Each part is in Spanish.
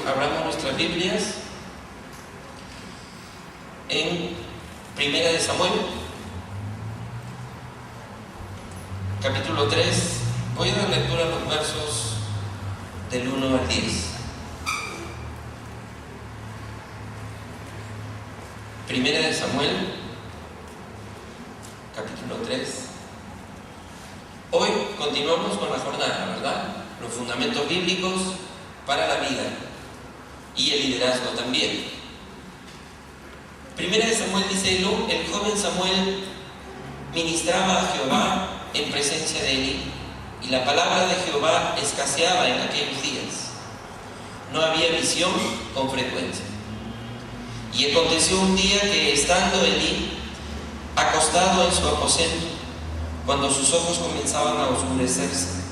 abramos nuestras Biblias en Primera de Samuel, capítulo 3. Voy a dar lectura a los versos del 1 al 10. Primera de Samuel, capítulo 3. Hoy continuamos con la jornada, ¿verdad? Los fundamentos bíblicos para la vida y el liderazgo también. Primera de Samuel dice: el joven Samuel ministraba a Jehová en presencia de Elí, y la palabra de Jehová escaseaba en aquellos días. No había visión con frecuencia. Y aconteció un día que, estando Elí acostado en su aposento, cuando sus ojos comenzaban a oscurecerse,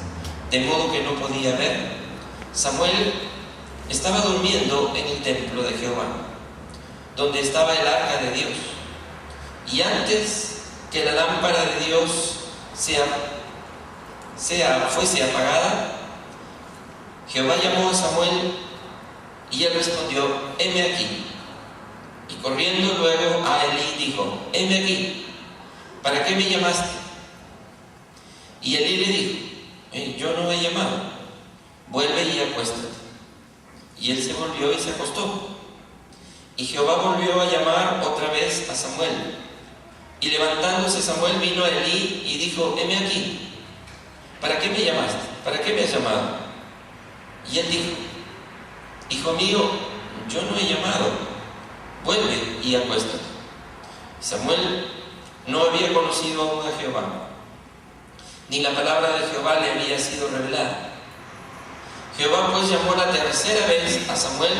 de modo que no podía ver, Samuel estaba durmiendo en el templo de Jehová, donde estaba el arca de Dios. Y antes que la lámpara de Dios fuese apagada, Jehová llamó a Samuel, y él respondió: heme aquí. Y corriendo luego a Elí dijo: heme aquí, ¿para qué me llamaste? Y Elí le dijo: yo no he llamado, vuelve y acuéstate. Y él se volvió y se acostó. Y Jehová volvió a llamar otra vez a Samuel. Y levantándose Samuel vino a Elí y dijo: heme aquí, ¿para qué me llamaste? ¿Para qué me has llamado? Y él dijo: hijo mío, yo no he llamado, vuelve y acuéstate. Samuel no había conocido aún a Jehová, ni la palabra de Jehová le había sido revelada. Jehová pues llamó la tercera vez a Samuel,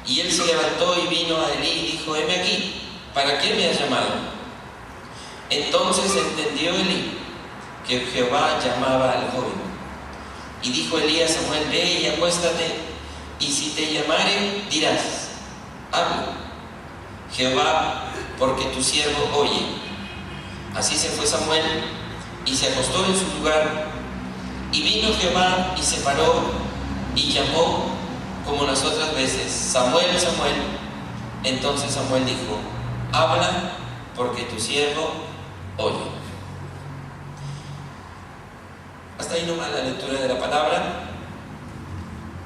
y él se levantó y vino a Elí y dijo: heme aquí, ¿para qué me has llamado? Entonces entendió Elí que Jehová llamaba al joven. Y dijo Elí a Samuel: ve y acuéstate, y si te llamare, dirás: habla, Jehová, porque tu siervo oye. Así se fue Samuel y se acostó en su lugar. Y vino Jehová y se paró y llamó como las otras veces: Samuel, Samuel. Entonces Samuel dijo: habla, porque tu siervo oye. Hasta ahí nomás la lectura de la palabra,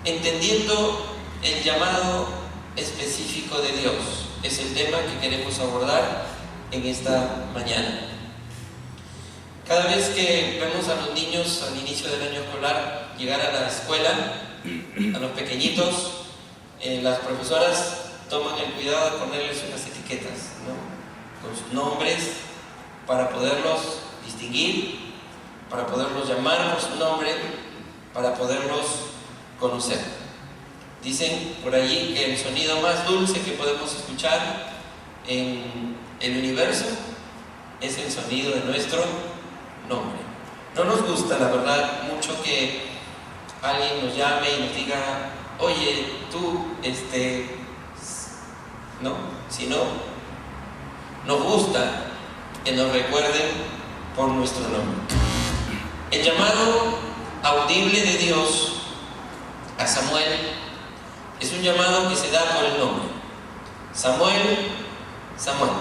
entendiendo el llamado específico de Dios. Es el tema que queremos abordar en esta mañana. Cada vez que vemos a los niños al inicio del año escolar llegar a la escuela, a los pequeñitos, las profesoras toman el cuidado de ponerles unas etiquetas, ¿no?, con sus nombres, para poderlos distinguir, para poderlos llamar por su nombre, para poderlos conocer. Dicen por allí que el sonido más dulce que podemos escuchar en el universo es el sonido de nuestro nombre. No nos gusta, la verdad, mucho que alguien nos llame y nos diga: oye, tú, no, sino nos gusta que nos recuerden por nuestro nombre. El llamado audible de Dios a Samuel es un llamado que se da por el nombre: Samuel, Samuel.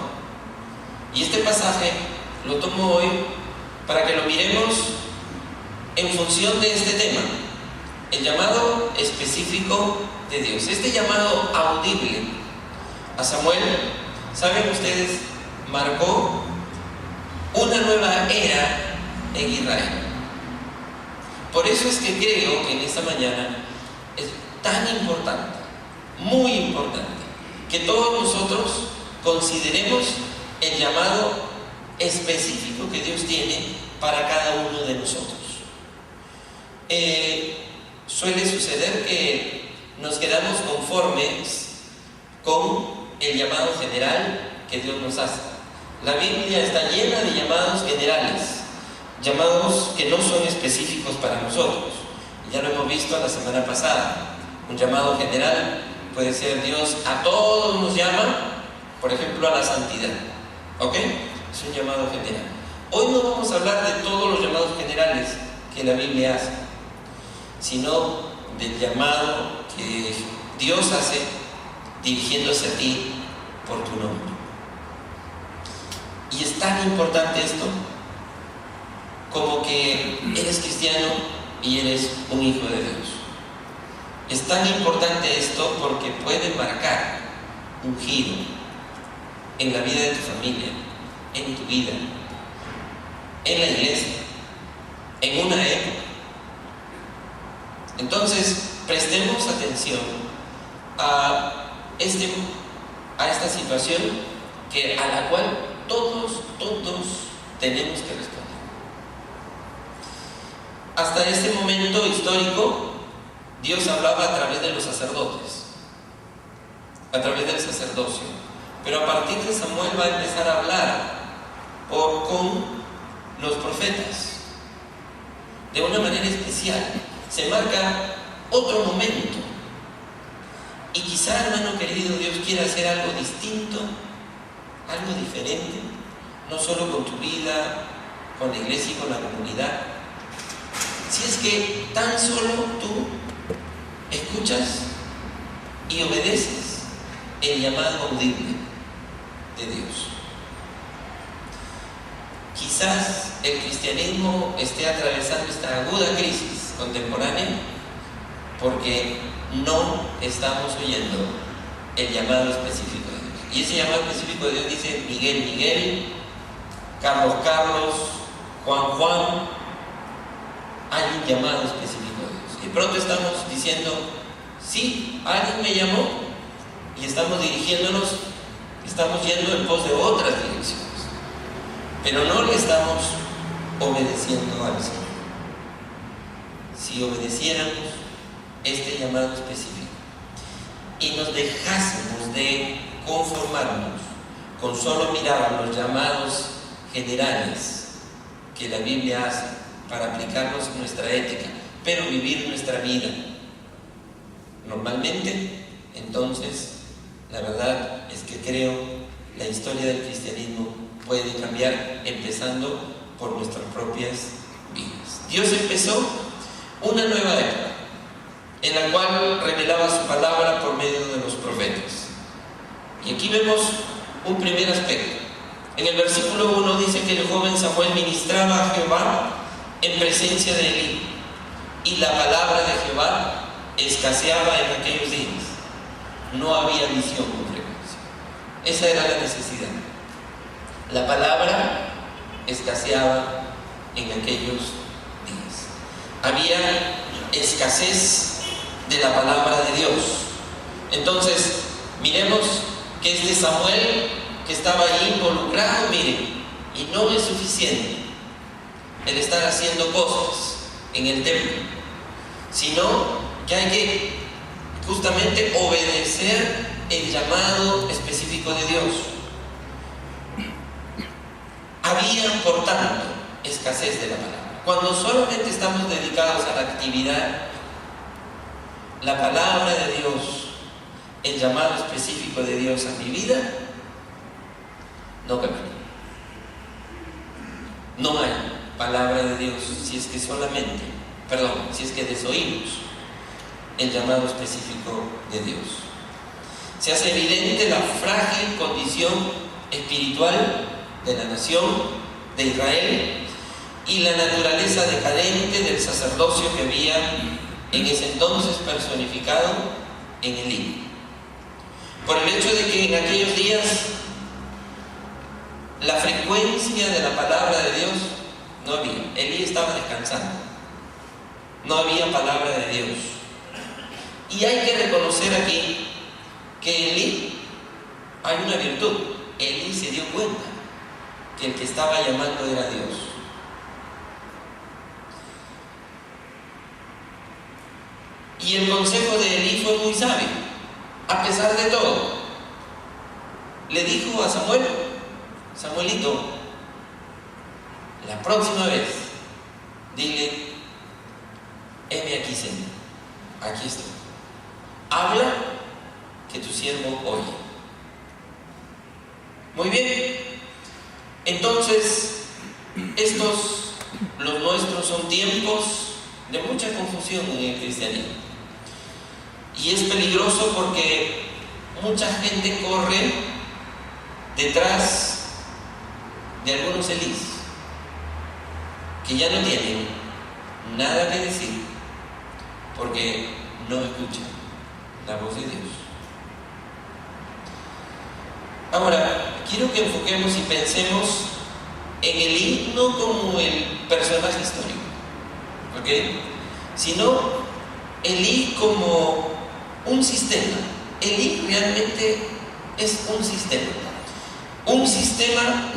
Y este pasaje lo tomo hoy para que lo miremos en función de este tema, el llamado específico de Dios. Este llamado audible a Samuel, ¿saben ustedes?, marcó una nueva era en Israel. Por eso es que creo que en esta mañana es tan importante, muy importante, que todos nosotros consideremos el llamado específico que Dios tiene para cada uno de nosotros. Suele suceder que nos quedamos conformes con el llamado general que Dios nos hace. La Biblia está llena de llamados generales, llamados que no son específicos para nosotros. Ya lo hemos visto la semana pasada. Un llamado general puede ser: Dios a todos nos llama, por ejemplo, a la santidad. ¿Ok? Es un llamado general. Hoy no vamos a hablar de todos los llamados generales que la Biblia hace, sino del llamado que Dios hace dirigiéndose a ti por tu nombre. Y es tan importante esto como que eres cristiano y eres un hijo de Dios. Es tan importante esto porque puede marcar un giro en la vida de tu familia, en tu vida, en la iglesia, en una época. Entonces, prestemos atención a esta situación a la cual todos tenemos que responder. Hasta este momento histórico, Dios hablaba a través de los sacerdotes, a través del sacerdocio. Pero a partir de Samuel va a empezar a hablar con los profetas de una manera especial. Se marca otro momento. Y quizá, hermano querido, Dios quiere hacer algo distinto, algo diferente, no solo con tu vida, con la iglesia y con la comunidad. Si es que tan solo tú escuchas y obedeces el llamado audible de Dios. Quizás el cristianismo esté atravesando esta aguda crisis contemporánea porque no estamos oyendo el llamado específico de Dios. Y ese llamado específico de Dios dice Miguel, Carlos, Juan. Hay un llamado específico de Dios. Y pronto estamos diciendo, sí, alguien me llamó, y estamos dirigiéndonos, estamos yendo en pos de otras direcciones. Pero no le estamos obedeciendo al Señor. Si obedeciéramos este llamado específico y nos dejásemos de conformarnos con solo mirar los llamados generales que la Biblia hace para aplicarlos en nuestra ética, pero vivir nuestra vida normalmente, entonces la verdad es que creo la historia del cristianismo puede cambiar, empezando por nuestras propias vidas. Dios empezó una nueva época en la cual revelaba su palabra por medio de los profetas. Y aquí vemos un primer aspecto. En el versículo 1 dice que el joven Samuel ministraba a Jehová en presencia de Elí, y la palabra de Jehová escaseaba en aquellos días. No había visión con frecuencia. Esa era la necesidad. La palabra escaseaba en aquellos días. Había escasez de la palabra de Dios. Entonces, miremos que este Samuel que estaba ahí involucrado, miren, y no es suficiente el estar haciendo cosas en el templo, sino que hay que justamente obedecer el llamado específico de Dios. Había, por tanto, escasez de la palabra. Cuando solamente estamos dedicados a la actividad, la palabra de Dios, el llamado específico de Dios a mi vida, no camina. No hay palabra de Dios si es que si es que desoímos el llamado específico de Dios. Se hace evidente la frágil condición espiritual de la nación de Israel y la naturaleza decadente del sacerdocio que había en ese entonces personificado en Elí. Por el hecho de que en aquellos días la frecuencia de la palabra de Dios no había. Elí estaba descansando. No había palabra de Dios. Y hay que reconocer aquí que Elí, hay una virtud. Elí se dio cuenta que el que estaba llamando era Dios. Y el consejo de Elí fue muy sabio. A pesar de todo, le dijo a Samuel: Samuelito, la próxima vez, dile, heme aquí, Señor, aquí estoy. Habla, que tu siervo oye. Muy bien. Entonces, los nuestros son tiempos de mucha confusión en el cristianismo. Y es peligroso porque mucha gente corre detrás de algunos Elís que ya no tienen nada que decir porque no escuchan la voz de Dios. Ahora, quiero que enfoquemos y pensemos en Elí no como el personaje histórico, ¿ok? Sino Elí como un sistema. Elí realmente es un sistema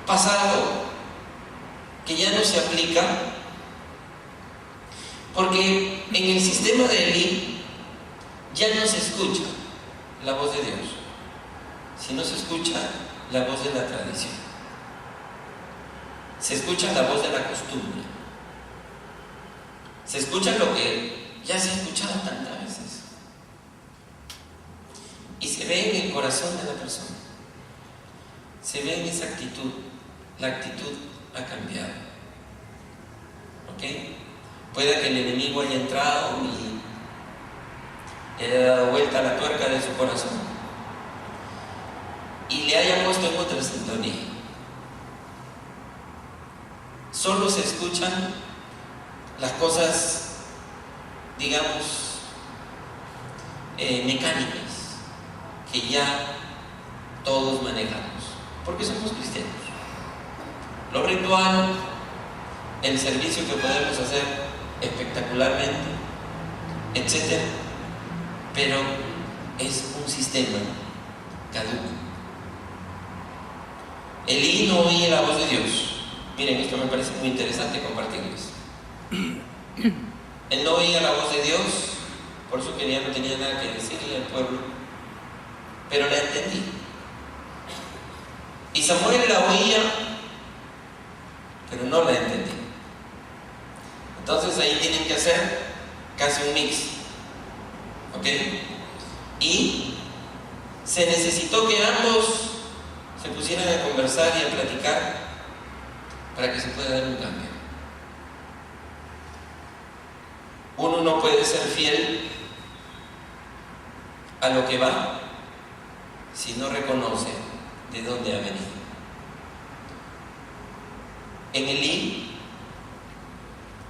pasado que ya no se aplica, porque en el sistema de Elí ya no se escucha la voz de Dios, sino se escucha la voz de la tradición, se escucha la voz de la costumbre, se escucha lo que ya se ha escuchado tantas veces y se ve en el corazón de la persona, se ve en esa actitud. La actitud ha cambiado, ¿ok? Puede que el enemigo haya entrado y le haya dado vuelta a la tuerca de su corazón y le haya puesto en otra sintonía. Solo se escuchan las cosas, digamos, mecánicas que ya todos manejamos, porque somos cristianos. Lo ritual, el servicio que podemos hacer espectacularmente, etc. Pero es un sistema caduco. Elí no oía la voz de Dios. Miren, esto me parece muy interesante compartirles. Él no oía la voz de Dios, por eso que ya no tenía nada que decirle al pueblo, pero la entendí. Y Samuel la oía, pero no la entendí. Entonces ahí tienen que hacer casi un mix, ¿ok? Y se necesitó que ambos se pusieran a conversar y a platicar para que se pueda dar un cambio. Uno no puede ser fiel a lo que va si no reconoce de dónde ha venido. En Elí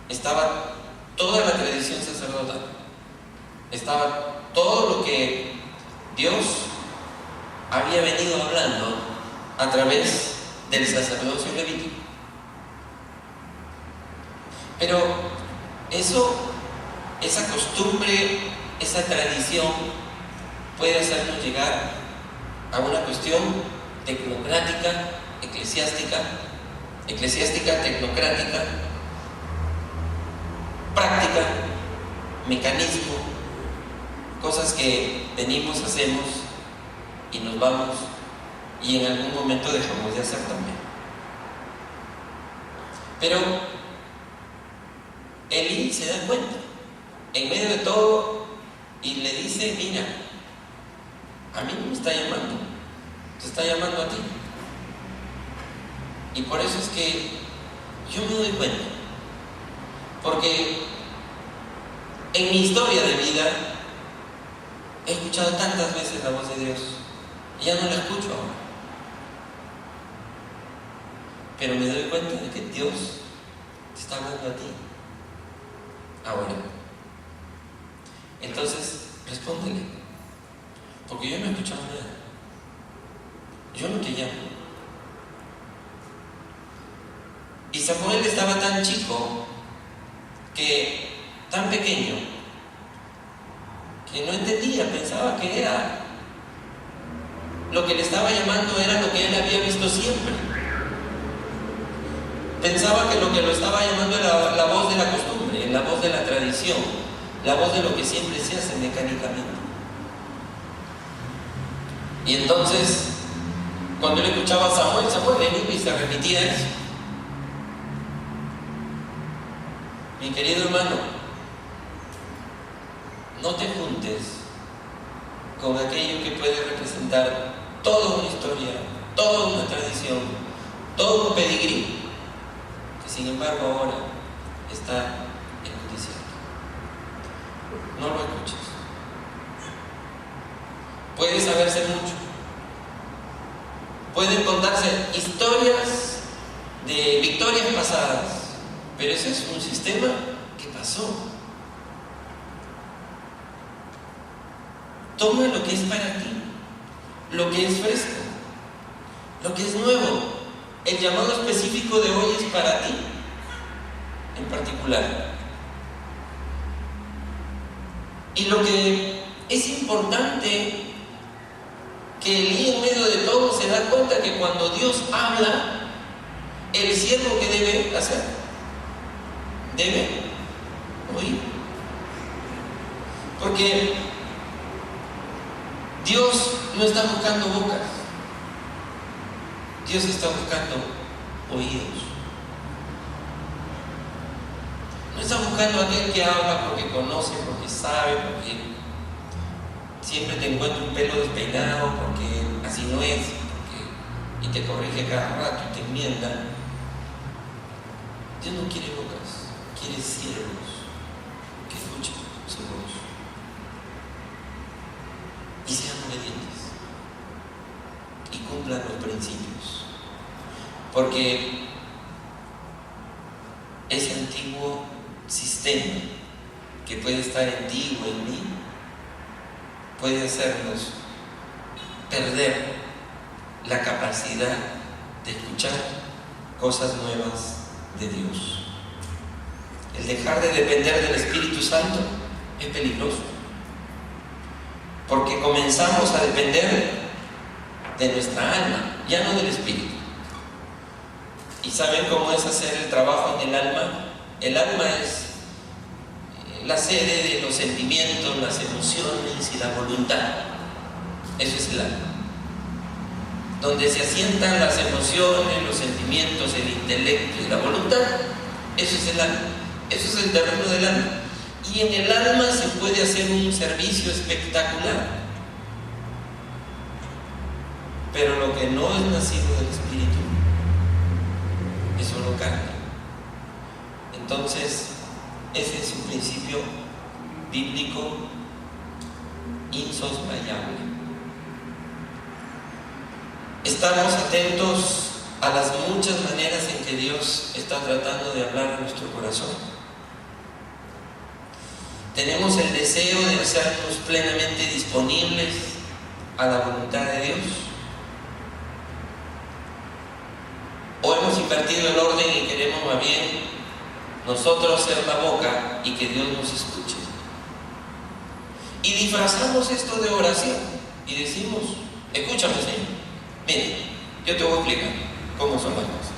estaba toda la tradición sacerdotal, estaba todo lo que Dios había venido hablando a través del sacerdocio levítico. Pero esa costumbre, esa tradición puede hacernos llegar a una cuestión tecnocrática, eclesiástica, tecnocrática, práctica, mecanismo, cosas que venimos, hacemos y nos vamos y en algún momento dejamos de hacer también. Pero Elí se da cuenta en medio de todo y le dice: mira, a mí no me está llamando, te está llamando a ti. Y por eso es que yo me doy cuenta, porque en mi historia de vida he escuchado tantas veces la voz de Dios y ya no la escucho ahora, pero me doy cuenta de que Dios te está hablando a ti ahora. Entonces respóndele, porque yo no he escuchado nada, yo no te llamo. Y Samuel estaba tan chico, tan pequeño, que no entendía, pensaba que era lo que le estaba llamando era lo que él había visto siempre. Pensaba que lo que lo estaba llamando era la voz de la costumbre, la voz de la tradición, la voz de lo que siempre se hace mecánicamente. Y entonces, cuando él escuchaba a Samuel venía y se repetía eso. Mi querido hermano, no te juntes con aquello que puede representar toda una historia, toda una tradición, todo un pedigrí, que sin embargo ahora está en un desierto. No lo escuches. puede saberse mucho. Pueden contarse historias de victorias pasadas, pero ese es un sistema que pasó. Toma lo que es para ti, lo que es fresco, lo que es nuevo. El llamado específico de hoy es para ti, en particular. Y lo que es importante, que Elí en medio de todo se da cuenta que cuando Dios habla, el siervo que debe hacer, debe oír. Porque Dios no está buscando bocas, Dios está buscando oídos. No está buscando a aquel que habla porque conoce, porque sabe, porque siempre te encuentra un pelo despeinado, porque así no es, y te corrige cada rato y te enmienda. Dios no quiere bocas, quiere siervos que escuchen su voz y sean obedientes y cumplan los principios, porque ese antiguo sistema que puede estar en ti o en mí puede hacernos perder la capacidad de escuchar cosas nuevas de Dios. El dejar de depender del Espíritu Santo es peligroso, porque comenzamos a depender de nuestra alma, ya no del Espíritu. ¿Y saben cómo es hacer el trabajo en el alma? El alma es la sede de los sentimientos, las emociones y la voluntad. Eso es el alma. Donde se asientan las emociones, los sentimientos, el intelecto y la voluntad, eso es el alma. Eso es el terreno del alma. Y en el alma se puede hacer un servicio espectacular. Pero lo que no es nacido del Espíritu es solo carne. Entonces, ese es un principio bíblico insoslayable. Estamos atentos a las muchas maneras en que Dios está tratando de hablar a nuestro corazón. Tenemos el deseo de hacernos plenamente disponibles a la voluntad de Dios. O hemos invertido el orden y queremos más bien nosotros ser la boca y que Dios nos escuche. Y disfrazamos esto de oración y decimos: escúchame, Señor. Mira, yo te voy a explicar cómo son las cosas.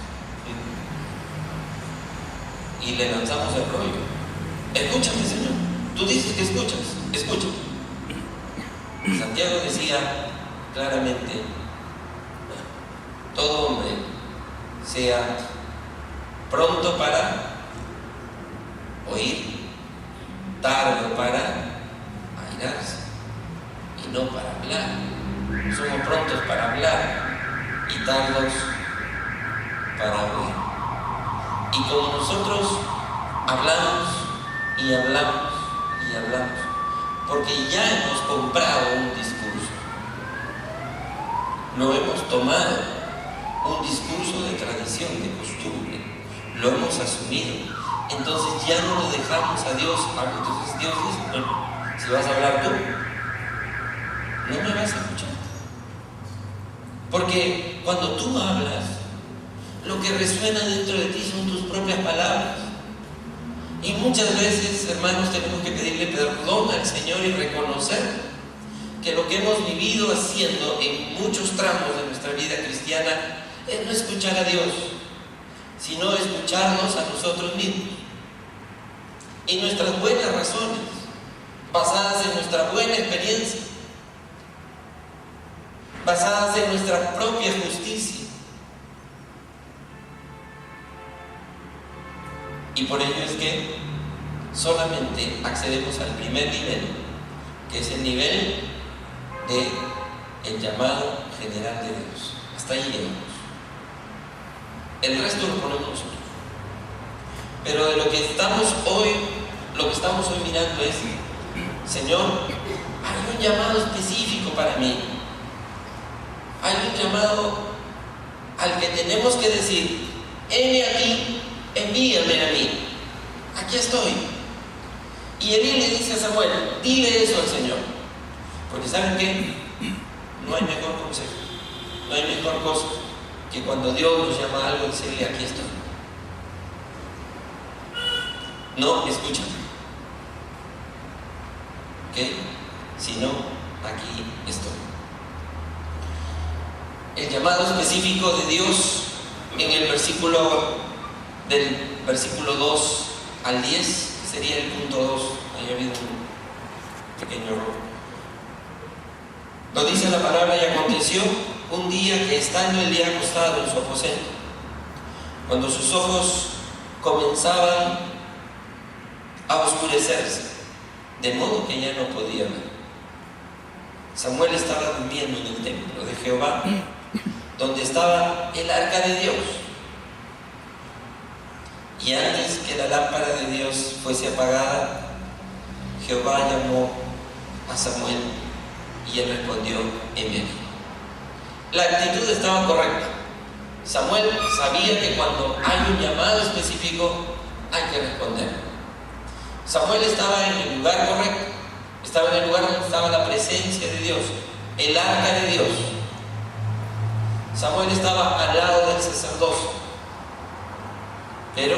Y le lanzamos el rollo. Escúchame, Señor. Tú dices que escuchas, escúchame. Santiago decía claramente: todo hombre sea pronto para oír, tardo para airarse y no para hablar. Somos prontos para hablar y tardos para oír. Y como nosotros hablamos y hablamos y hablamos, porque ya hemos comprado un discurso, lo hemos tomado, un discurso de tradición, de costumbre, lo hemos asumido. Entonces ya no lo dejamos a Dios. Entonces Dios dice: bueno, si vas a hablar tú, no me vas a escuchar. Porque cuando tú hablas, lo que resuena dentro de ti son tus propias palabras. Y muchas veces, hermanos, tenemos que pedirle perdón al Señor y reconocer que lo que hemos vivido haciendo en muchos tramos de nuestra vida cristiana es no escuchar a Dios, sino escucharnos a nosotros mismos y nuestras buenas razones, basadas en nuestra buena experiencia, basadas en nuestra propia justicia. Y por ello es que solamente accedemos al primer nivel, que es el nivel del llamado general de Dios. Hasta ahí llegamos. El resto lo ponemos nosotros. Pero de lo que estamos hoy mirando es: Señor, hay un llamado específico para mí. Hay un llamado al que tenemos que decir: heme aquí, envíame a mí, aquí estoy. Y Elí le dice a Samuel: dile eso al Señor, porque ¿saben qué? No hay mejor consejo, no hay mejor cosa que cuando Dios nos llama a algo, decirle: aquí estoy. No, escucha, ¿ok? Si no, aquí estoy. El llamado específico de Dios en el del versículo 2 al 10, que sería el punto 2, ahí ha habido un pequeño error. Lo dice la palabra: y aconteció un día que, estando el día acostado en su aposento, cuando sus ojos comenzaban a oscurecerse, de modo que ya no podía ver, Samuel estaba durmiendo en el templo de Jehová, donde estaba el arca de Dios. Y antes que la lámpara de Dios fuese apagada, Jehová llamó a Samuel y él respondió: heme aquí. La actitud estaba correcta. Samuel sabía que cuando hay un llamado específico hay que responder. Samuel estaba en el lugar correcto, estaba en el lugar donde estaba la presencia de Dios, el arca de Dios. Samuel estaba al lado del sacerdocio, pero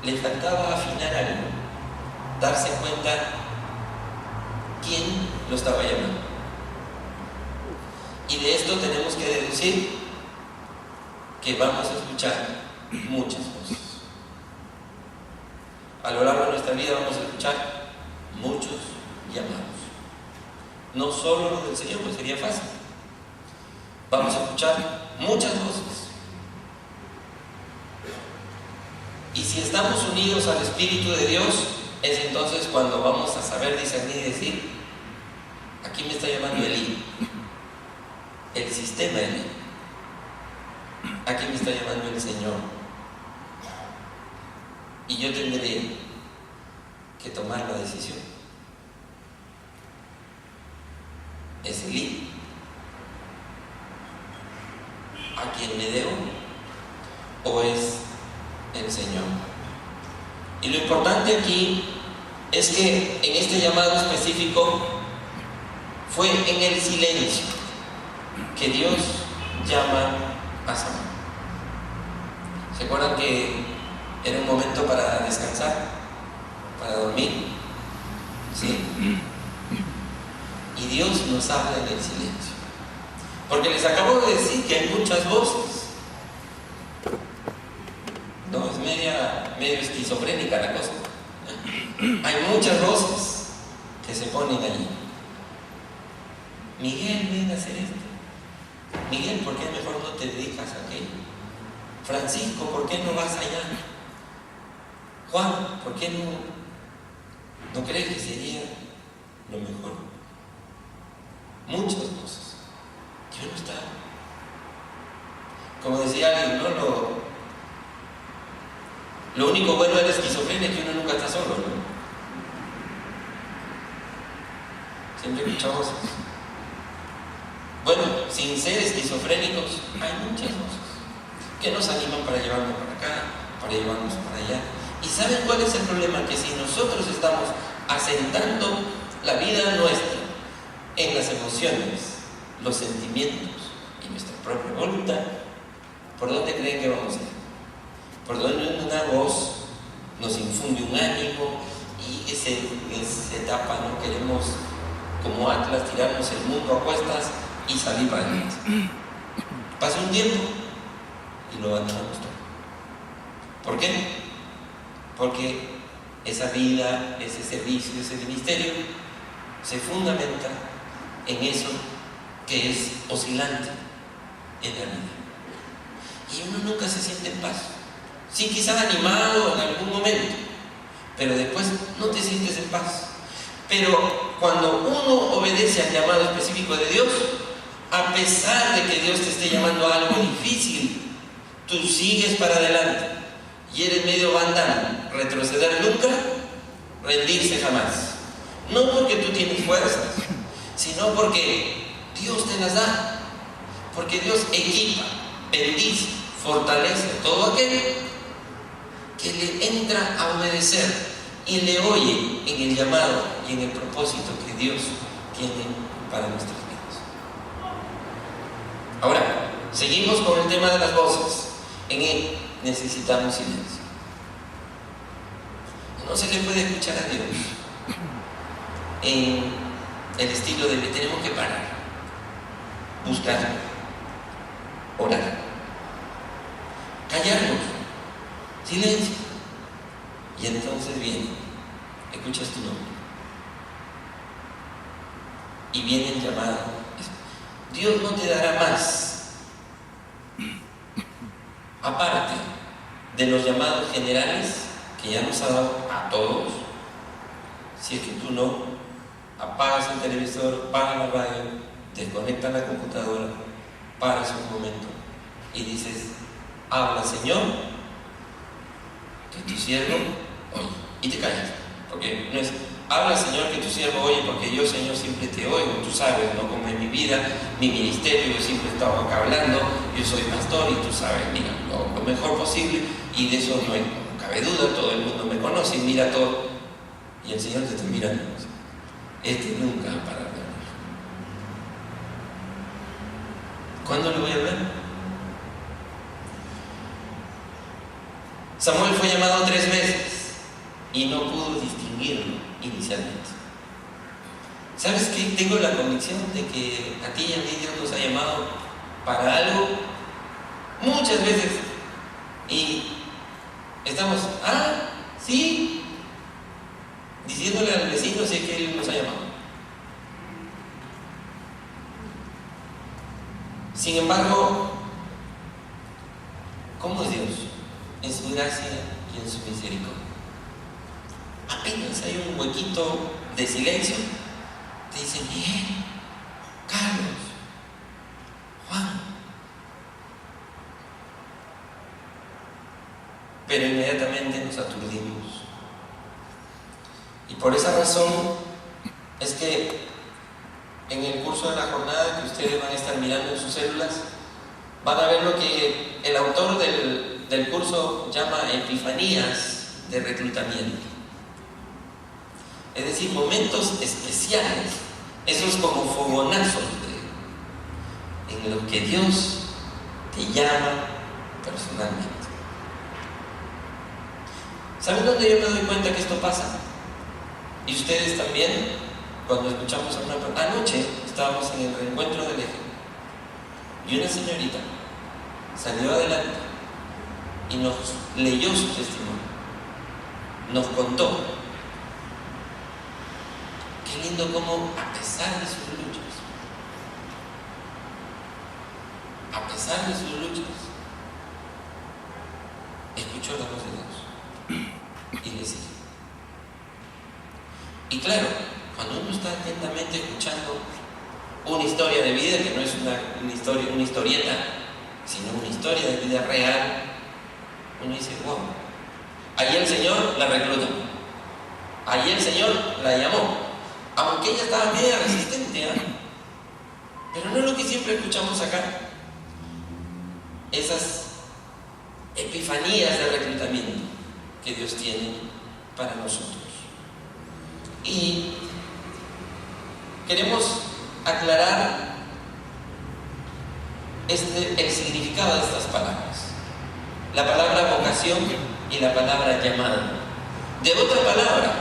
le faltaba afinar algo, darse cuenta quién lo estaba llamando. Y de esto tenemos que deducir que vamos a escuchar muchas cosas. A lo largo de nuestra vida vamos a escuchar muchos llamados. No solo los del Señor, pues sería fácil. Vamos a escuchar muchas voces. Y si estamos unidos al Espíritu de Dios, es entonces cuando vamos a saber discernir y decir: aquí me está llamando Elí, el sistema Elí. Aquí me está llamando el Señor. Y yo tendré que tomar la decisión. ¿Es Elí a quien me debo o es el Señor? Y lo importante aquí es que en este llamado específico fue en el silencio que Dios llama a Samuel. ¿Se acuerdan que era un momento para descansar, para dormir? ¿Sí? Y Dios nos habla en el silencio, porque les acabo de decir que hay muchas voces. No, es medio esquizofrénica la cosa. Hay muchas voces que se ponen allí. Miguel, ven a hacer esto. Miguel, ¿por qué mejor no te dedicas a aquello? Francisco, ¿por qué no vas allá? Juan, ¿por qué no crees que sería lo mejor? Muchas cosas que uno está, como decía alguien, ¿no? Lo único bueno de la esquizofrenia es que uno nunca está solo, ¿no? Siempre escuchamos eso. Bueno, sin ser esquizofrénicos, hay muchas cosas que nos animan para llevarnos para acá, para llevarnos para allá. ¿Y saben cuál es el problema? Que si nosotros estamos asentando la vida nuestra en las emociones, los sentimientos y nuestra propia voluntad, ¿por dónde creen que vamos a ir? Por donde una voz nos infunde un ánimo y esa etapa no queremos, como Atlas, tirarnos el mundo a cuestas y salir para adelante. Pasa un tiempo y lo abandonamos todo. ¿Por qué? Porque esa vida, ese servicio, ese ministerio se fundamenta en eso que es oscilante en la vida. Y uno nunca se siente en paz. Sí, quizás animado en algún momento, pero después no te sientes en paz. Pero cuando uno obedece al llamado específico de Dios, a pesar de que Dios te esté llamando a algo difícil, tú sigues para adelante y eres medio bandano. Retroceder nunca, rendirse jamás. No porque tú tienes fuerzas, sino porque Dios te las da. Porque Dios equipa, bendice, fortalece a todo aquel que le entra a obedecer y le oye en el llamado y en el propósito que Dios tiene para nuestras vidas. Ahora, seguimos con el tema de las voces. En él necesitamos silencio. No se le puede escuchar a Dios en el estilo de que tenemos que parar, buscar, orar, callarnos, silencio. Y entonces viene, escuchas tu nombre y viene el llamado. Dios no te dará más, aparte de los llamados generales que ya nos ha dado a todos. Si es que tú no apagas el televisor, apagas la radio, desconectas la computadora, paras un momento y dices: habla, Señor, que tu siervo oye, y te callas, porque no es habla, Señor, que tu siervo oye, porque yo, Señor, siempre te oigo. Tú sabes, ¿no?, como en mi vida, mi ministerio, yo siempre he estado acá hablando, yo soy pastor y tú sabes, mira, lo mejor posible, y de eso no cabe duda, todo el mundo me conoce y mira todo, y el Señor te está mirando. Este nunca va a parar de hablar. ¿Cuándo le voy a hablar? Samuel fue llamado 3 veces y no pudo distinguirlo inicialmente. ¿Sabes qué? Tengo la convicción de que a ti y a mí Dios nos ha llamado para algo muchas veces y estamos, sí, diciéndole al vecino si es que Él nos ha llamado. Sin embargo, ¿cómo es Dios? En su gracia y en su misericordia. Apenas hay un huequito de silencio, te dicen: Miguel, Carlos, Juan. Pero inmediatamente nos aturdimos. Y por esa razón es que en el curso de la jornada que ustedes van a estar mirando en sus células, van a ver lo que el autor del curso llama epifanías de reclutamiento. Es decir, momentos especiales, esos como fogonazos en los que Dios te llama personalmente. ¿Saben dónde yo me doy cuenta que esto pasa? Y ustedes también, cuando escuchamos a una persona. Anoche estábamos en el reencuentro del eje y una señorita salió adelante y nos leyó su testimonio, nos contó. Qué lindo como, a pesar de sus luchas, escuchó la voz de Dios y le sigue. Y claro, cuando uno está atentamente escuchando una historia de vida, que no es una historieta, sino una historia de vida real, uno dice: wow, ahí el Señor la reclutó, ahí el Señor la llamó, aunque ella estaba media resistente, pero no es lo que siempre escuchamos acá, esas epifanías de reclutamiento que Dios tiene para nosotros. Y queremos aclarar el significado de estas palabras, la palabra vocación y la palabra llamado, de otra palabra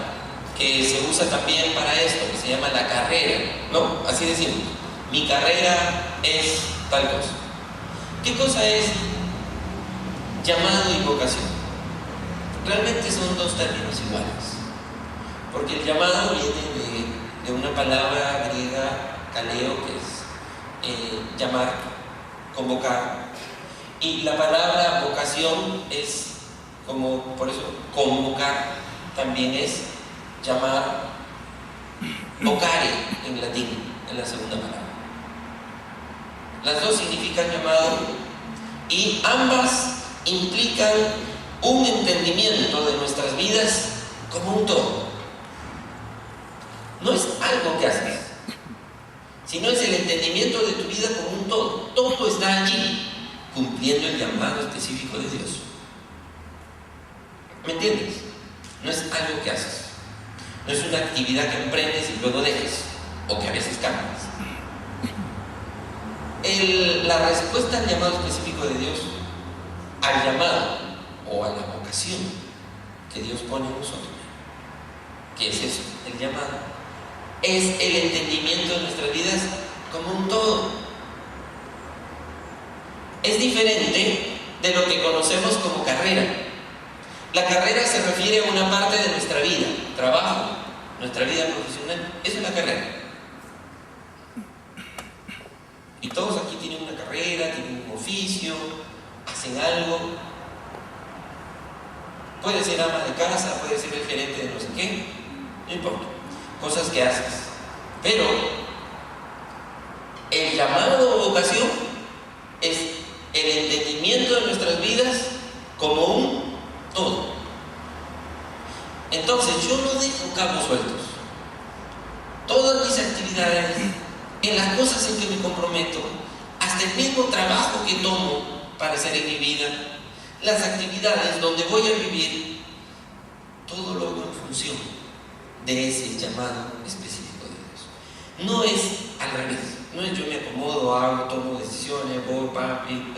que se usa también para esto, que se llama la carrera, ¿no? Así decimos, mi carrera es tal cosa. ¿Qué cosa es llamado y vocación? Realmente son 2 términos iguales, porque el llamado viene de una palabra griega, kaleo, que es llamar, convocar, y la palabra vocación es como, por eso, convocar también es llamar, vocare en latín, en la segunda palabra. Las 2 significan llamado y ambas implican un entendimiento de nuestras vidas como un todo. No algo que haces, sino es el entendimiento de tu vida como un todo. Todo está allí, cumpliendo el llamado específico de Dios. ¿Me entiendes? No es algo que haces, no es una actividad que emprendes y luego dejes, o que a veces cambias. La respuesta al llamado específico de Dios, al llamado o a la vocación que Dios pone en nosotros, ¿qué es eso? El llamado es el entendimiento de nuestras vidas como un todo. Es diferente de lo que conocemos como carrera. La carrera se refiere a una parte de nuestra vida, trabajo, nuestra vida profesional. Eso es la carrera. Y todos aquí tienen una carrera, tienen un oficio, hacen algo. Puede ser ama de casa, puede ser el gerente de no sé qué, no importa. Cosas que haces. Pero el llamado o vocación es el entendimiento de nuestras vidas como un todo. Entonces yo no dejo cabos sueltos. Todas mis actividades, en las cosas en que me comprometo, hasta el mismo trabajo que tomo para hacer en mi vida, las actividades donde voy a vivir, todo lo hago en función de ese llamado específico de Dios. No es al revés, no es yo me acomodo, hago, tomo decisiones, voy, papi,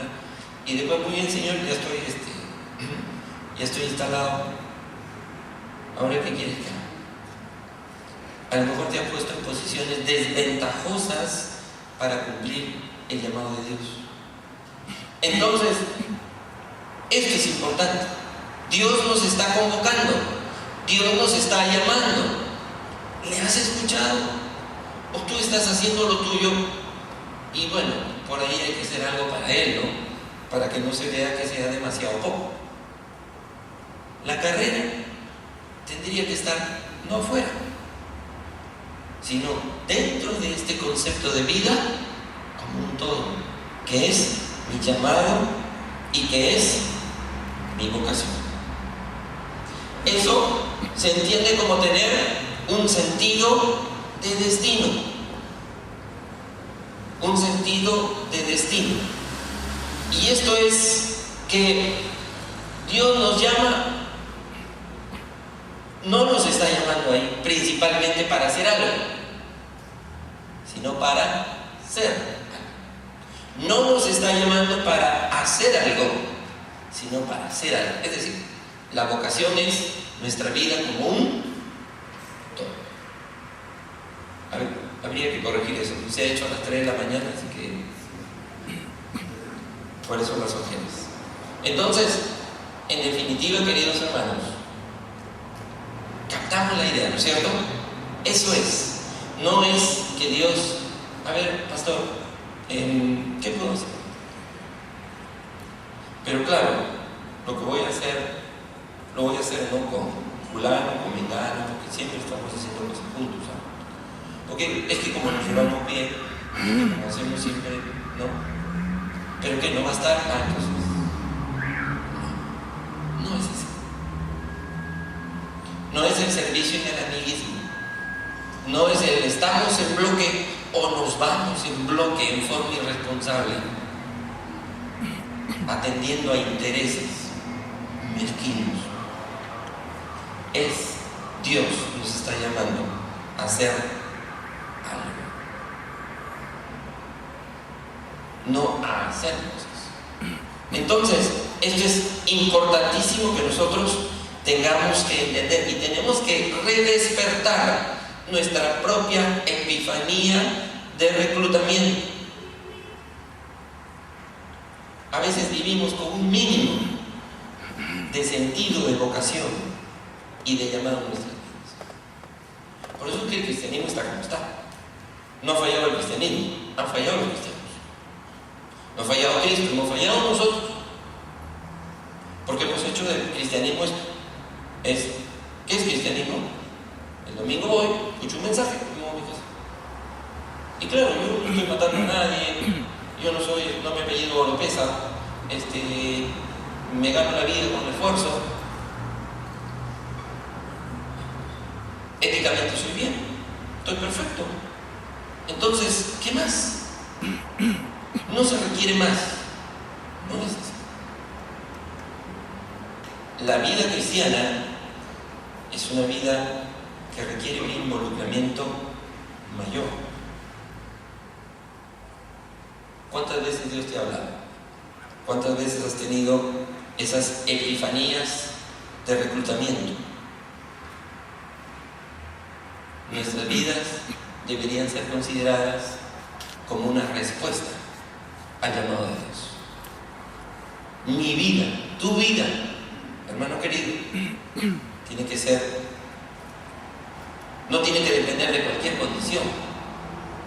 y después muy bien, Señor, ya estoy instalado. Ahora, ¿qué quieres que haga? A lo mejor te has puesto en posiciones desventajosas para cumplir el llamado de Dios. Entonces, esto es importante. Dios nos está convocando, Dios nos está llamando. ¿Le has escuchado? ¿O tú estás haciendo lo tuyo? Y bueno, por ahí hay que hacer algo para Él, ¿no? Para que no se vea que sea demasiado poco. La carrera tendría que estar no afuera, sino dentro de este concepto de vida como un todo, que es mi llamado y que es mi vocación. Eso se entiende como tener un sentido de destino. Un sentido de destino. Y esto es que Dios nos llama, no nos está llamando ahí principalmente para hacer algo, sino para ser algo. No nos está llamando para hacer algo, sino para ser algo. Es decir, la vocación es nuestra vida como un todo. A ver, habría que corregir eso. Se ha hecho a las 3 de la mañana, así que por eso las ojeras. Entonces, en definitiva, queridos hermanos, captamos la idea, ¿no es cierto? Eso es. No es que Dios, a ver, pastor, ¿qué puedo hacer? Pero claro, lo que voy a hacer, lo voy a hacer no con fulano, con mengano, porque siempre estamos haciendo cosas juntos, ¿sabes? Porque es que como nos llevamos bien, como hacemos siempre, ¿no? Pero que no va a estar, entonces no es así. No es el servicio en el amiguismo, no es el estamos en bloque o nos vamos en bloque en forma irresponsable, atendiendo a intereses mezquinos. Es Dios nos está llamando a hacer algo, no a hacer cosas. Entonces, esto es importantísimo que nosotros tengamos que entender y tenemos que redespertar nuestra propia epifanía de reclutamiento. A veces vivimos con un mínimo de sentido de vocación y de llamado a nuestras vidas. Por eso es que el cristianismo está como está. No ha fallado el cristianismo, han fallado los cristianos. No ha fallado Cristo, hemos fallado nosotros. Porque hemos hecho del cristianismo esto. ¿Qué es cristianismo? El domingo voy, escucho un mensaje, me voy a mi casa. Y claro, yo no estoy matando a nadie, yo no me apellido Oropesa, me gano la vida con esfuerzo. Éticamente soy bien, Estoy perfecto. Entonces, ¿qué más? No se requiere más. No es así. La vida cristiana es una vida que requiere un involucramiento mayor. ¿Cuántas veces Dios te ha hablado? ¿Cuántas veces has tenido esas epifanías de reclutamiento? Nuestras vidas deberían ser consideradas como una respuesta al llamado de Dios. Mi vida, tu vida, hermano querido, tiene que ser, no tiene que depender de cualquier condición,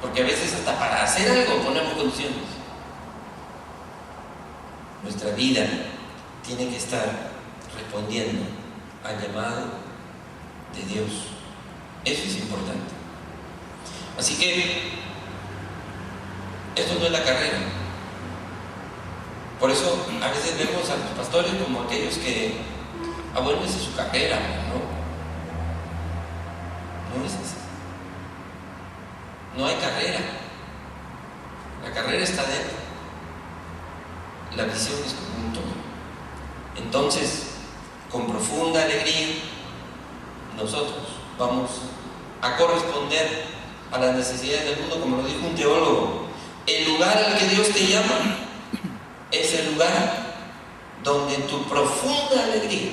porque a veces hasta para hacer algo ponemos condiciones. Nuestra vida tiene que estar respondiendo al llamado de Dios. Eso es importante. Así que esto no es la carrera. Por eso a veces vemos a los pastores como aquellos que, bueno, esa es su carrera, ¿no? No es así. No hay carrera. La carrera está dentro. La visión es como un todo. Entonces, con profunda alegría, nosotros vamos a corresponder a las necesidades del mundo, como lo dijo un teólogo. El lugar al que Dios te llama es el lugar donde tu profunda alegría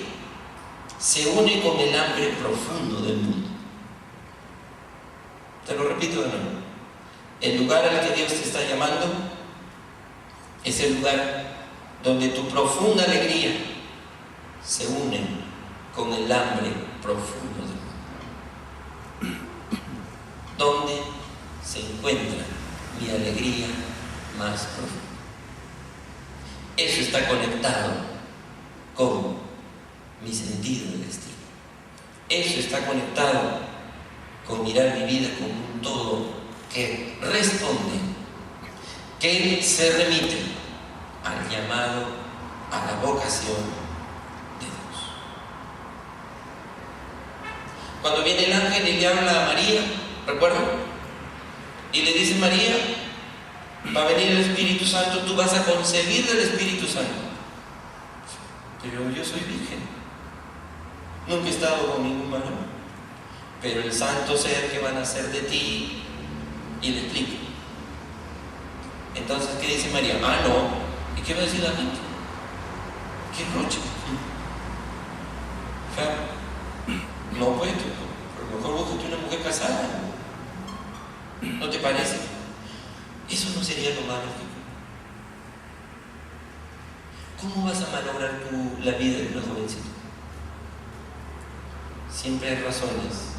se une con el hambre profundo del mundo. Te lo repito de nuevo. El lugar al que Dios te está llamando es el lugar donde tu profunda alegría se une con el hambre profundo del mundo. ¿Dónde se encuentra mi alegría más profunda? Eso está conectado con mi sentido de destino. Eso está conectado con mirar mi vida como un todo que responde, que se remite al llamado, a la vocación de Dios. Cuando viene el ángel y le habla a María, ¿recuerdan? Y le dice: María, va a venir el Espíritu Santo, tú vas a concebir del Espíritu Santo. Pero yo soy virgen, nunca he estado con ningún varón. Pero el santo ser que va a nacer de ti, y le explico. Entonces, ¿qué dice María? No. ¿Y qué va a decir la gente? ¿Qué roche? No, pues, a lo mejor búscate una mujer casada. ¿No te parece? Eso no sería lo más lógico. ¿Cómo vas a malograr tú la vida de una jovencita? Siempre hay razones,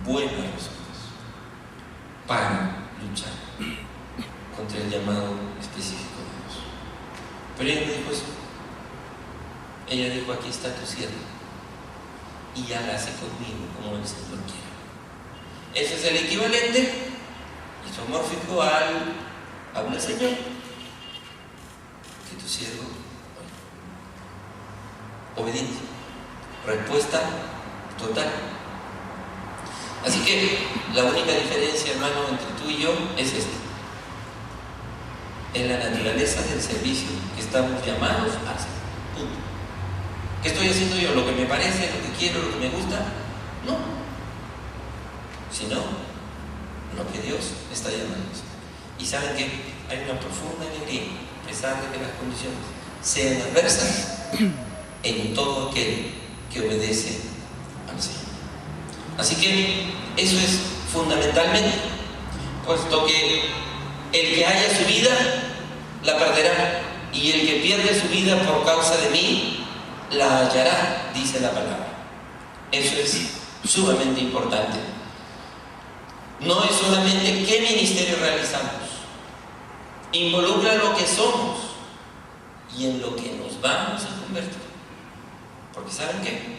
buenas razones, para luchar contra el llamado específico de Dios. Pero ella no dijo eso. Ella dijo: aquí está tu sierva, y hágase conmigo como el Señor quiera. Ese es el equivalente isomórfico al habla el Señor, que tu siervo obediencia, respuesta total. Así que la única diferencia, hermano, entre tú y yo es esta: en la naturaleza del servicio que estamos llamados a hacer. Punto. ¿Qué estoy haciendo yo? ¿Lo que me parece, lo que quiero, lo que me gusta? No. Sino lo que Dios está llamando. Y saben que hay una profunda alegría, a pesar de que las condiciones sean adversas, en todo aquel que obedece al Señor. Así que eso es fundamentalmente, puesto que el que haya su vida la perderá, y el que pierde su vida por causa de mí la hallará, dice la palabra. Eso es sumamente importante. No es solamente qué ministerio realizamos, involucra lo que somos y en lo que nos vamos a convertir. Porque ¿saben qué?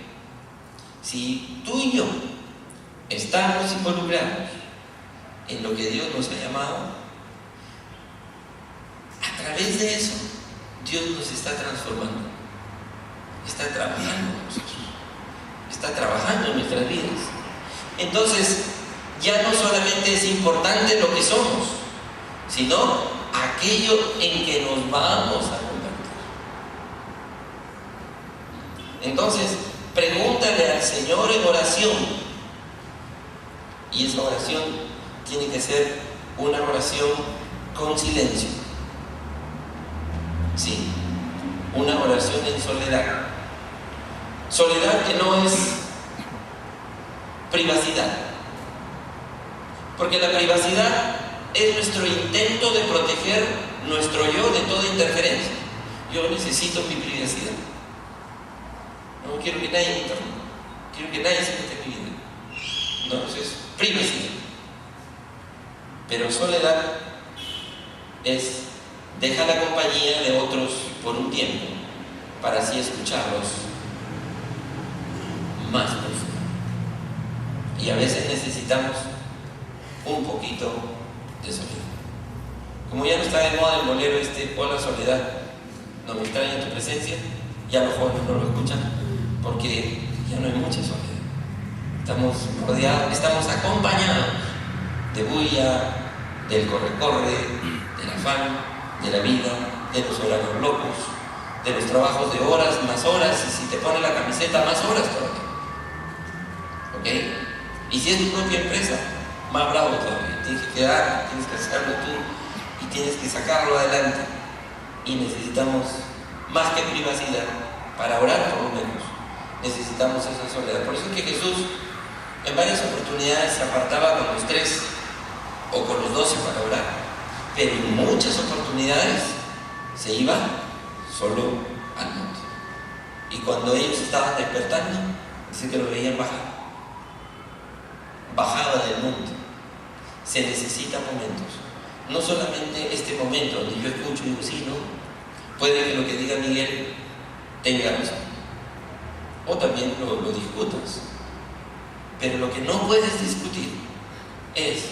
Si tú y yo estamos involucrados en lo que Dios nos ha llamado, a través de eso Dios nos está transformando, está trabajando en nosotros, está trabajando en nuestras vidas. Entonces ya no solamente es importante lo que somos, sino aquello en que nos vamos a convertir. Entonces, pregúntale al Señor en oración, y esa oración tiene que ser una oración con silencio. Sí, una oración en soledad. Soledad que no es privacidad, porque la privacidad es nuestro intento de proteger nuestro yo de toda interferencia. Yo necesito mi privacidad. No quiero que nadie me interrumpa. Quiero que nadie se meta en mi vida. Entonces, privacidad. Pero soledad es dejar la compañía de otros por un tiempo para así escucharlos más profundo. Y a veces necesitamos un poquito de soledad. Como ya no está de moda el bolero hola soledad, no me extraña tu presencia, ya los jóvenes no lo escuchan porque ya no hay mucha soledad. Estamos rodeados, estamos acompañados de bulla, del corre-corre, del afán, de la vida, de los horarios locos, de los trabajos de horas más horas, y si te pones la camiseta, más horas todavía. ¿Ok? Y si es tu propia empresa, más bravo todavía. Tienes que quedar, tienes que hacerlo tú y tienes que sacarlo adelante. Y necesitamos más que privacidad para orar, por lo menos. Necesitamos esa soledad. Por eso es que Jesús en varias oportunidades se apartaba con los 3 o con los 12 para orar, pero en muchas oportunidades se iba solo al monte. Y cuando ellos estaban despertando, dice que lo veían bajar. Bajaba del monte. Se necesitan momentos. No solamente este momento donde yo escucho y digo, sí, no. Puede que lo que diga Miguel tenga razón. O también lo discutas. Pero lo que no puedes discutir es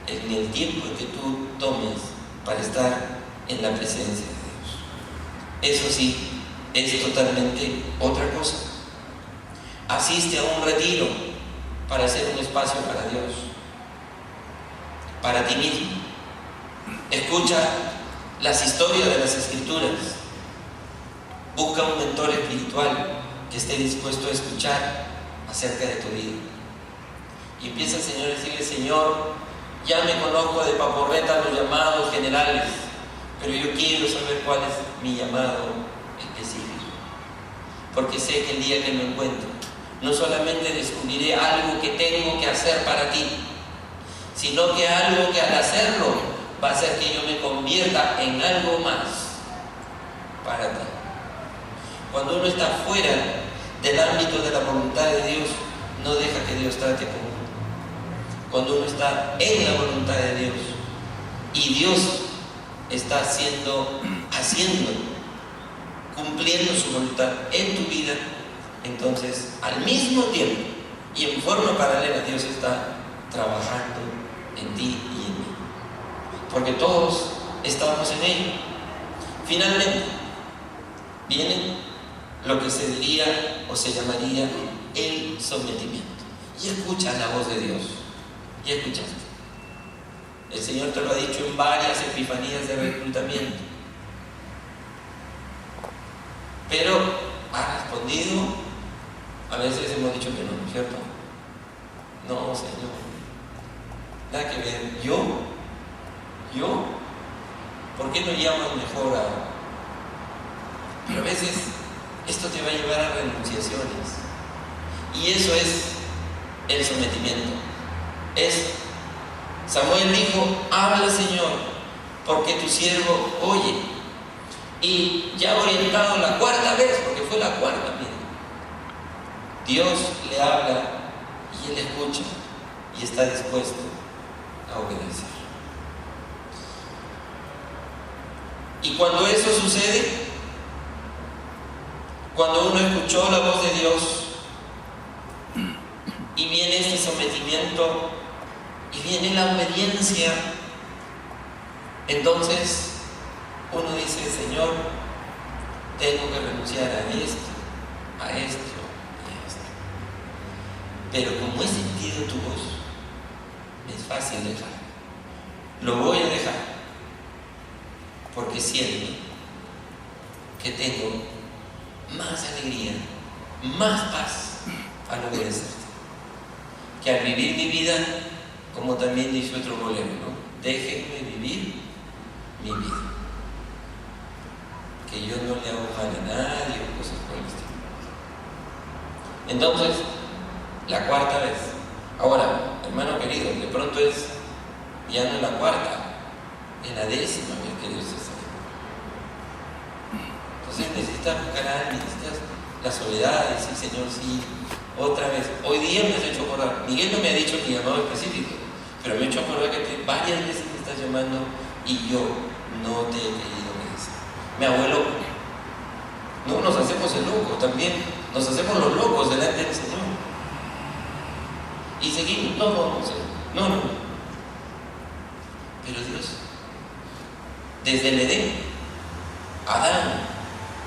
en el tiempo que tú tomes para estar en la presencia de Dios. Eso sí, es totalmente otra cosa. Asiste a un retiro para hacer un espacio para Dios, para ti mismo. Escucha las historias de las Escrituras. Busca un mentor espiritual que esté dispuesto a escuchar acerca de tu vida. Y empieza el Señor a decirle, Señor, ya me conozco de paporreta los llamados generales, pero yo quiero saber cuál es mi llamado específico. Porque sé que el día que me encuentre, no solamente descubriré algo que tengo que hacer para ti, sino que algo que al hacerlo va a hacer que yo me convierta en algo más para ti. Cuando uno está fuera del ámbito de la voluntad de Dios, no deja que Dios trate con uno. Cuando uno está en la voluntad de Dios y Dios está haciendo, cumpliendo su voluntad en tu vida, entonces al mismo tiempo y en forma paralela Dios está trabajando en ti y en mí, porque todos estamos en ello. Finalmente viene lo que se diría o se llamaría el sometimiento. Y escucha la voz de Dios. Ya escuchaste. El Señor te lo ha dicho en varias epifanías de reclutamiento. Pero ha respondido, a veces hemos dicho que no, ¿cierto? No, Señor. Nada que ver. ¿Yo? ¿Por qué no llamas mejor a...? Pero a veces esto te va a llevar a renunciaciones. Y eso es el sometimiento. Samuel dijo, habla Señor, porque tu siervo oye. Y ya orientado la 4ª vez, porque fue la 4ª, mira. Dios le habla y él escucha y está dispuesto a obedecer. Y cuando eso sucede, cuando uno escuchó la voz de Dios y viene este sometimiento y viene la obediencia, entonces uno dice, Señor, tengo que renunciar a esto, a esto y a esto. Pero como he sentido tu voz, me es fácil dejar. Lo voy a dejar porque siento que tengo más alegría, más paz al obedecerte, que al vivir mi vida, como también dice otro bolero, ¿no? Déjenme vivir mi vida, que yo no le hago mal a nadie o cosas por el estilo. Entonces, la cuarta vez. Ahora, hermano querido, de pronto es ya no la cuarta, es la 10ª vez que Dios te está llamando. Entonces necesitas buscar a alguien, necesitas la soledad, decir, Señor, sí, otra vez. Hoy día me has hecho acordar, Miguel no me ha dicho mi llamado específico, pero me ha hecho acordar que varias veces me estás llamando y yo no te he querido obedecer. Mi abuelo, no nos hacemos el loco, también nos hacemos los locos delante del Señor. Y seguimos, no. Pero Dios, desde el Edén, Adán,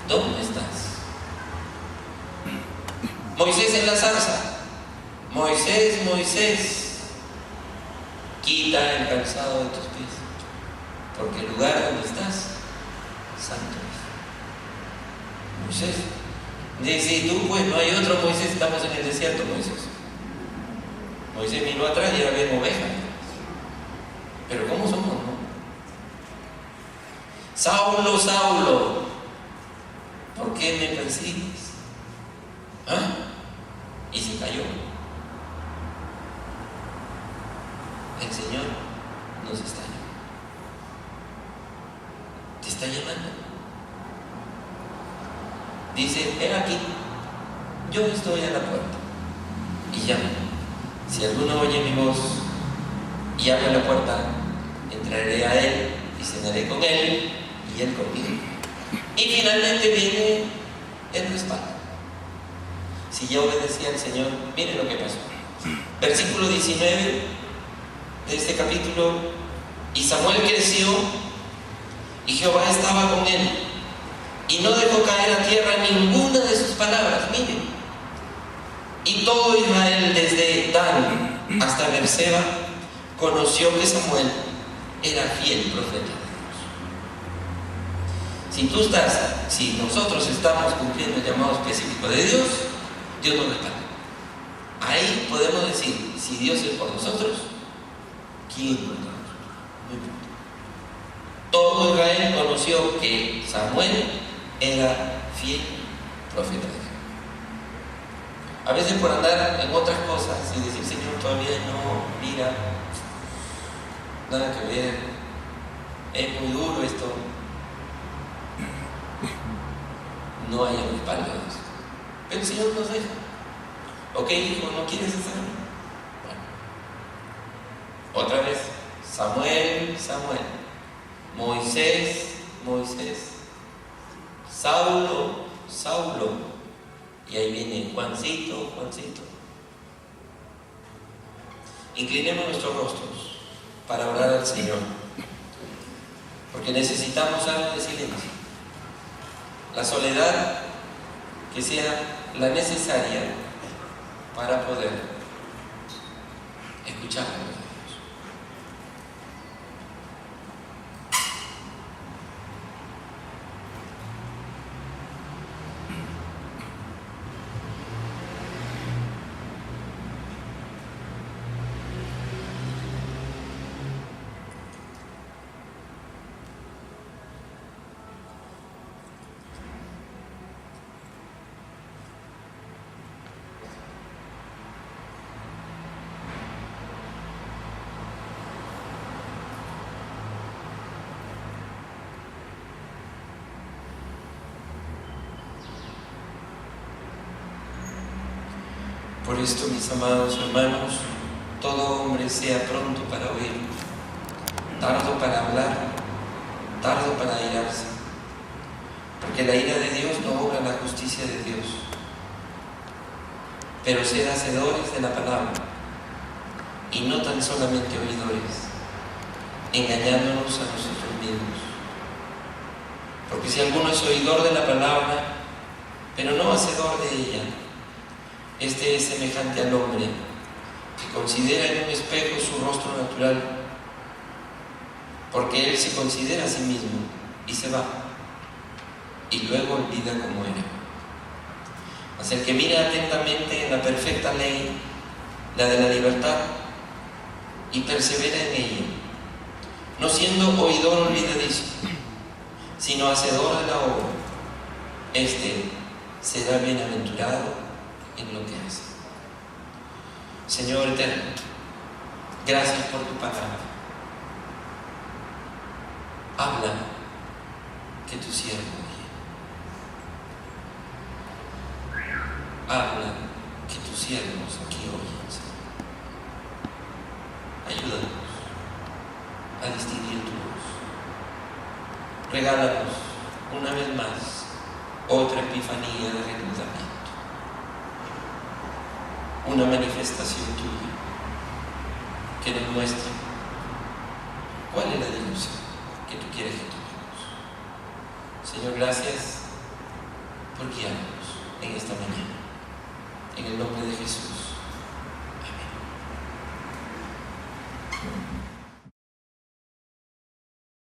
¿dónde estás? Moisés en la zarza. Moisés, quita el calzado de tus pies, porque el lugar donde estás, santo es. Moisés, dice, tú pues no hay otro Moisés, estamos en el desierto, Moisés. Moisés miró atrás y era bien oveja. Pero ¿cómo somos, no? Saulo, ¿por qué me persigues? ¿Ah? Y se cayó. El Señor nos está llamando. Te está llamando. Dice, ven aquí, yo estoy a la puerta y llamo. Si alguno oye mi voz y abre la puerta, entraré a él y cenaré con él y él conmigo. Y finalmente viene el respaldo. Si ya obedecí al Señor, miren lo que pasó. Versículo 19 de este capítulo: y Samuel creció y Jehová estaba con él y no dejó caer a tierra ninguna de sus palabras. Miren. Y todo Israel, desde Dan hasta Beerseba, conoció que Samuel era fiel profeta de Dios. Si nosotros estamos cumpliendo el llamado específico de Dios, Dios nos respalda. Ahí podemos decir, si Dios es por nosotros, ¿quién contra nosotros? No importa. Todo Israel conoció que Samuel era fiel profeta de Dios. A veces por andar en otras cosas y decir, Señor, todavía no, mira, nada que ver, es muy duro esto, no hay el respaldo de Dios. Pero el Señor nos deja. Ok, hijo, ¿no quieres hacerlo? Bueno. Otra vez, Samuel, Moisés, Saulo. Y ahí viene Juancito. Inclinemos nuestros rostros para orar al Señor, porque necesitamos algo de silencio. La soledad que sea la necesaria para poder escuchar a Dios. Por esto, mis amados hermanos, todo hombre sea pronto para oír, tardo para hablar, tardo para airarse, porque la ira de Dios no obra la justicia de Dios. Pero sed hacedores de la palabra, y no tan solamente oidores, engañándonos a nosotros mismos. Porque si alguno es oidor de la palabra, pero no hacedor de ella, este es semejante al hombre que considera en un espejo su rostro natural, porque él se considera a sí mismo y se va, y luego olvida cómo era. Mas el que mira atentamente en la perfecta ley, la de la libertad, y persevera en ella, no siendo oidor olvidadizo, sino hacedor de la obra, este será bienaventurado en lo que hace. Señor eterno, gracias por tu palabra. Habla, que tu siervo oye. Habla, que tus siervos aquí oyen, Señor. Ayúdanos a distinguir tu voz. Regálanos una vez más otra epifanía de reclutamiento, una manifestación tuya que nos muestre cuál es la dirección que tú quieres que tomemos. Señor, gracias por guiarnos en esta mañana. En el nombre de Jesús. Amén.